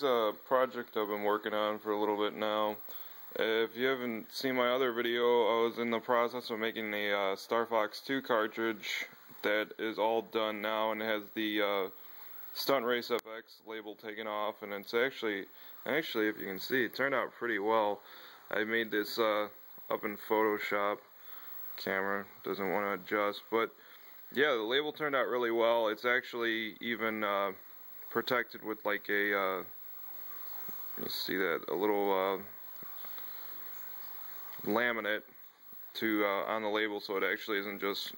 here's a project I've been working on for a little bit now. If you haven't seen my other video, I was in the process of making a Star Fox 2 cartridge that is all done now and has the Stunt Race FX label taken off, and it's actually if you can see, it turned out pretty well. I made this up in Photoshop. Camera doesn't want to adjust, but yeah, the label turned out really well. It's actually even protected with like a you see that, a little laminate to on the label, so it actually isn't just,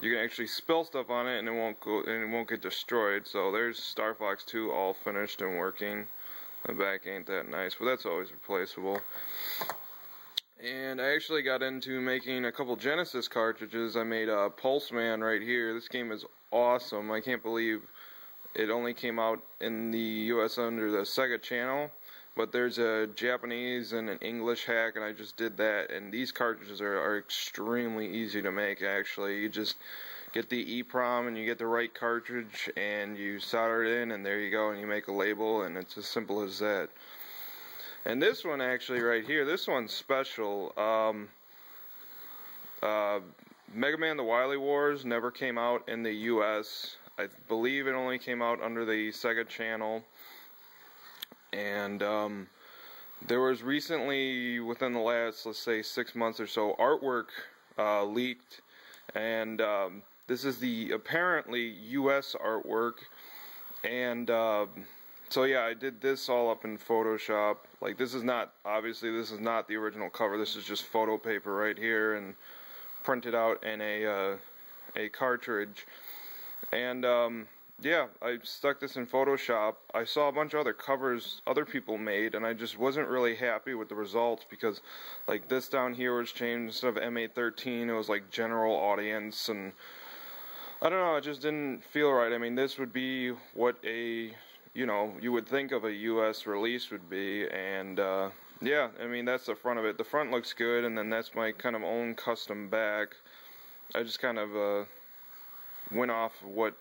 you can actually spill stuff on it and it won't get destroyed. So there's Star Fox 2 all finished and working. The back ain't that nice, but that's always replaceable. And I actually got into making a couple Genesis cartridges. I made a Pulse Man right here. This game is awesome. I can't believe it only came out in the US under the Sega channel, but there's a Japanese and an English hack, and I just did that. And these cartridges are extremely easy to make, actually. You just get the EEPROM and you get the right cartridge and you solder it in, and there you go, and you make a label, and it's as simple as that. And this one actually right here, this one's special. Megaman the Wily Wars never came out in the US. I believe it only came out under the Sega channel. And there was recently, within the last, let's say, 6 months or so, artwork leaked. And this is the apparently US artwork. And so yeah, I did this all up in Photoshop. Like, this is not, obviously this is not the original cover. This is just photo paper right here and printed out in a cartridge. And yeah, I stuck this in Photoshop. I saw a bunch of other covers other people made, and I just wasn't really happy with the results, because like this down here was changed. Instead of M813, it was like general audience, and I don't know, it just didn't feel right. I mean, this would be what a, you know, you would think of a US release would be. And yeah, I mean, that's the front of it. The front looks good, and then that's my kind of own custom back. I just kind of went off of what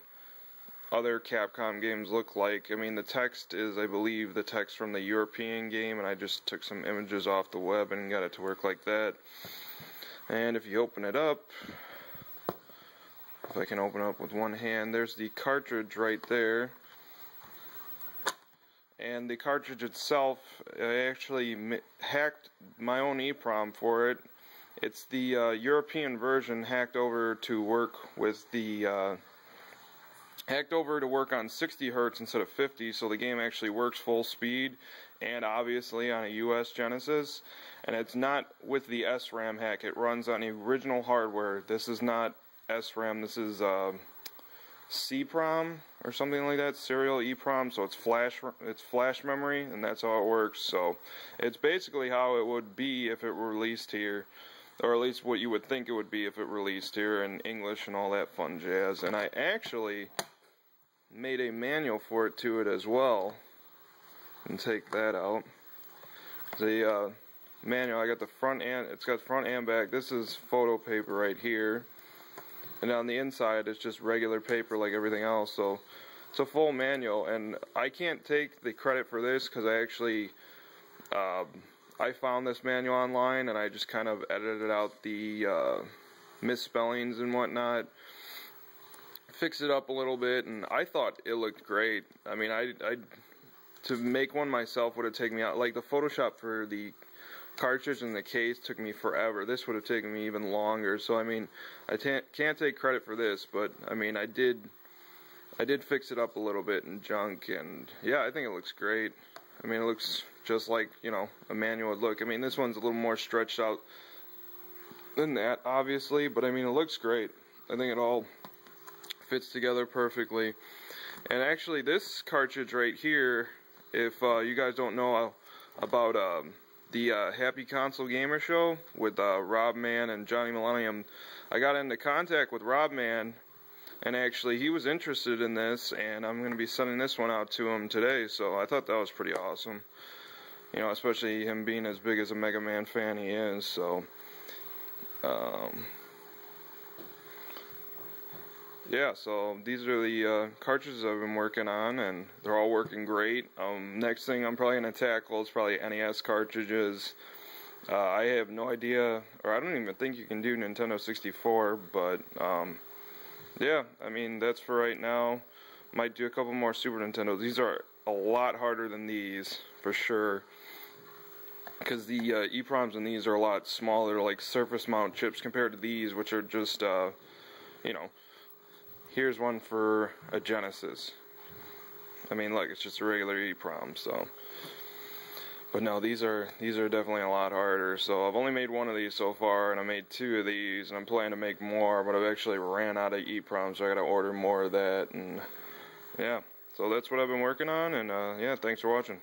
other Capcom games look like. I mean, the text is, I believe, the text from the European game, and I just took some images off the web and got it to work like that. And if you open it up, if I can open up with one hand, there's the cartridge right there. And the cartridge itself, I actually hacked my own EEPROM for it. It's the European version hacked over to work with the hacked over to work on 60 Hz instead of 50, so the game actually works full speed, and obviously on a US Genesis. And it's not with the SRAM hack, it runs on the original hardware. This is not SRAM, this is CPROM or something like that, serial EEPROM, so it's flash memory, and that's how it works. So it's basically how it would be if it were released here, or at least what you would think it would be if it released here in English and all that fun jazz. And I actually made a manual for it as well, and take that out. The manual, I got the front and, it's got front and back. This is photo paper right here, and on the inside it's just regular paper like everything else. So it's a full manual, and I can't take the credit for this because I actually I found this manual online, and I just kind of edited out the misspellings and whatnot, fixed it up a little bit, and I thought it looked great. I mean, I to make one myself would have taken me out, like the Photoshop for the cartridge and the case took me forever. This would have taken me even longer. So I mean, I can't take credit for this, but I mean, I did fix it up a little bit in junk, and yeah, I think it looks great. I mean, it looks just like, you know, a manual would look. I mean, this one's a little more stretched out than that, obviously, but I mean, it looks great. I think it all fits together perfectly. And actually, this cartridge right here, if you guys don't know about the HappyConsoleGamer show with Rob Man and Johnny Millennium, I got into contact with Rob Man, and actually he was interested in this, and I'm going to be sending this one out to him today. So I thought that was pretty awesome, you know, especially him being as big as a Megaman fan he is. So yeah, so these are the cartridges I've been working on, and they're all working great. Next thing I'm probably going to tackle is probably NES cartridges. I have no idea, or I don't even think you can do Nintendo 64, but yeah, I mean, that's for right now. Might do a couple more Super Nintendo. These are a lot harder than these, for sure, because the EPROMs in these are a lot smaller, like surface mount chips, compared to these, which are just, you know, here's one for a Genesis. I mean, look, it's just a regular EPROM, so. But no, these are definitely a lot harder. So I've only made one of these so far, and I made 2 of these, and I'm planning to make more, but I've actually ran out of EPROMs, so I gotta order more of that, and yeah. So that's what I've been working on, and yeah, thanks for watching.